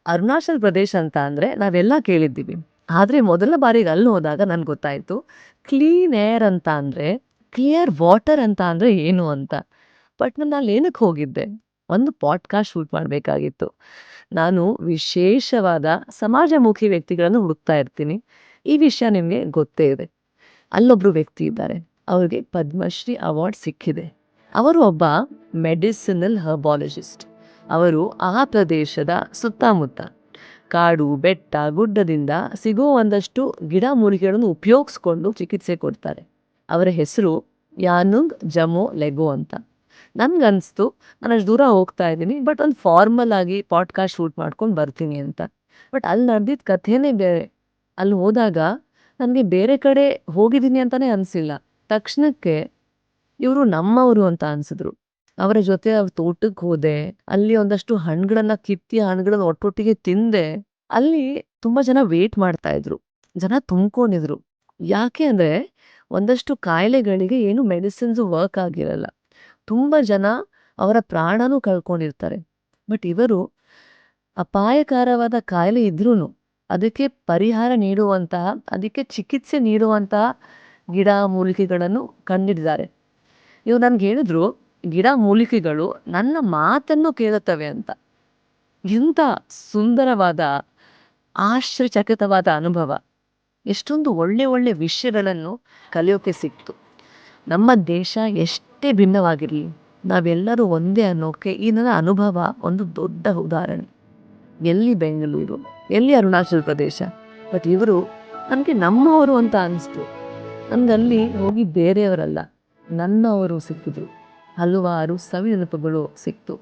ಅರುಣಾಚಲ್ ಪ್ರದೇಶ ಅಂತ ಅಂದರೆ ನಾವೆಲ್ಲ ಕೇಳಿದ್ದೀವಿ. ಆದರೆ ಮೊದಲ ಬಾರಿಗೆ ಅಲ್ಲಿ ಹೋದಾಗ ನನ್ಗೆ ಗೊತ್ತಾಯಿತು, ಕ್ಲೀನ್ ಏರ್ ಅಂತ ಅಂದರೆ, ಕ್ಲಿಯರ್ ವಾಟರ್ ಅಂತ ಅಂದರೆ ಏನು ಅಂತ. ಬಟ್ ನಾನು ಅಲ್ಲಿ ಏನಕ್ಕೆ ಹೋಗಿದ್ದೆ? ಒಂದು ಪಾಡ್‌ಕಾಸ್ಟ್ ಶೂಟ್ ಮಾಡಬೇಕಾಗಿತ್ತು. ನಾನು ವಿಶೇಷವಾದ ಸಮಾಜಮುಖಿ ವ್ಯಕ್ತಿಗಳನ್ನು ಹುಡುಕ್ತಾ ಇರ್ತೀನಿ. ಈ ವಿಷಯ ನಿಮಗೆ ಗೊತ್ತೇ ಇದೆ. ಅಲ್ಲೊಬ್ರು ವ್ಯಕ್ತಿ ಇದ್ದಾರೆ. ಅವ್ರಿಗೆ ಪದ್ಮಶ್ರೀ ಅವಾರ್ಡ್ ಸಿಕ್ಕಿದೆ. ಅವರು ಒಬ್ಬ ಮೆಡಿಸಿನಲ್ ಹರ್ಬಾಲಜಿಸ್ಟ್. ಅವರು ಆ ಪ್ರದೇಶದ ಸುತ್ತಮುತ್ತ ಕಾಡು, ಬೆಟ್ಟ, ಗುಡ್ಡದಿಂದ ಸಿಗೋ ಒಂದಷ್ಟು ಗಿಡಮೂಲಿಕೆಗಳನ್ನು ಉಪಯೋಗಿಸ್ಕೊಂಡು ಚಿಕಿತ್ಸೆ ಕೊಡ್ತಾರೆ. ಅವರ ಹೆಸರು ಯಾನುಂಗ್ ಜಮೋ ಲೆಗೋ ಅಂತ. ನನ್ಗನ್ಸ್ತು ನಾನು ಅಷ್ಟು ದೂರ ಹೋಗ್ತಾ ಇದ್ದೀನಿ, ಬಟ್ ಒಂದು ಫಾರ್ಮಲ್ ಆಗಿ ಪಾಡ್ಕಾಸ್ಟ್ ಶೂಟ್ ಮಾಡ್ಕೊಂಡು ಬರ್ತೀನಿ ಅಂತ. ಬಟ್ ಅಲ್ಲಿ ನಡೆದಿದ್ದ ಕಥೆನೇ ಬೇರೆ. ಅಲ್ಲಿ ಹೋದಾಗ ನನಗೆ ಬೇರೆ ಕಡೆ ಹೋಗಿದ್ದೀನಿ ಅಂತಲೇ ಅನಿಸಿಲ್ಲ. ತಕ್ಷಣಕ್ಕೆ ಇವರು ನಮ್ಮವರು ಅಂತ ಅನಿಸಿದ್ರು. ಅವರ ಜೊತೆ ಅವ್ರ ತೋಟಕ್ಕೆ ಹೋದೆ. ಅಲ್ಲಿ ಒಂದಷ್ಟು ಹಣ್ಣುಗಳನ್ನು ಕಿತ್ತಿ ಹಣ್ಣುಗಳನ್ನು ಒಟ್ಟೊಟ್ಟಿಗೆ ತಿಂದೆ. ಅಲ್ಲಿ ತುಂಬ ಜನ ವೇಟ್ ಮಾಡ್ತಾ ಇದ್ರು. ಜನ ತುಂಬ್ಕೊಂಡಿದ್ರು. ಯಾಕೆ ಅಂದರೆ ಒಂದಷ್ಟು ಕಾಯಿಲೆಗಳಿಗೆ ಏನು ಮೆಡಿಸಿನ್ಸು ವರ್ಕ್ ಆಗಿರಲ್ಲ. ತುಂಬ ಜನ ಅವರ ಪ್ರಾಣನೂ ಕಳ್ಕೊಂಡಿರ್ತಾರೆ. ಬಟ್ ಇವರು ಅಪಾಯಕಾರವಾದ ಕಾಯಿಲೆ ಇದ್ರೂ ಅದಕ್ಕೆ ಪರಿಹಾರ ನೀಡುವಂತಹ, ಅದಕ್ಕೆ ಚಿಕಿತ್ಸೆ ನೀಡುವಂತಹ ಗಿಡ ಮೂಲಿಕೆಗಳನ್ನು ಕಂಡಿಡಿದ್ದಾರೆ. ಇವ್ರು ನನ್ಗೆ ಹೇಳಿದ್ರು, ಗಿಡ ಮೂಲಿಕೆಗಳು ನನ್ನ ಮಾತನ್ನು ಕೇಳುತ್ತವೆ ಅಂತ. ಇಂಥ ಸುಂದರವಾದ ಆಶ್ಚರ್ಯಚಕಿತವಾದ ಅನುಭವ. ಎಷ್ಟೊಂದು ಒಳ್ಳೆ ಒಳ್ಳೆ ವಿಷಯಗಳನ್ನು ಕಲಿಯೋಕೆ ಸಿಕ್ತು. ನಮ್ಮ ದೇಶ ಎಷ್ಟೇ ಭಿನ್ನವಾಗಿರಲಿ, ನಾವೆಲ್ಲರೂ ಒಂದೇ ಅನ್ನೋಕ್ಕೆ ಈ ನನ್ನ ಅನುಭವ ಒಂದು ದೊಡ್ಡ ಉದಾಹರಣೆ. ಎಲ್ಲಿ ಬೆಂಗಳೂರು, ಎಲ್ಲಿ ಅರುಣಾಚಲ್ ಪ್ರದೇಶ, ಬಟ್ ಇವರು ನನಗೆ ನಮ್ಮವರು ಅಂತ ಅನಿಸ್ತು. ನನಗಲ್ಲಿ ಹೋಗಿ ಬೇರೆಯವರಲ್ಲ, ನನ್ನವರು ಸಿಕ್ಕಿದ್ರು. ಹಲವಾರು ಸವಿ ನೆನಪುಗಳು ಸಿಕ್ತು.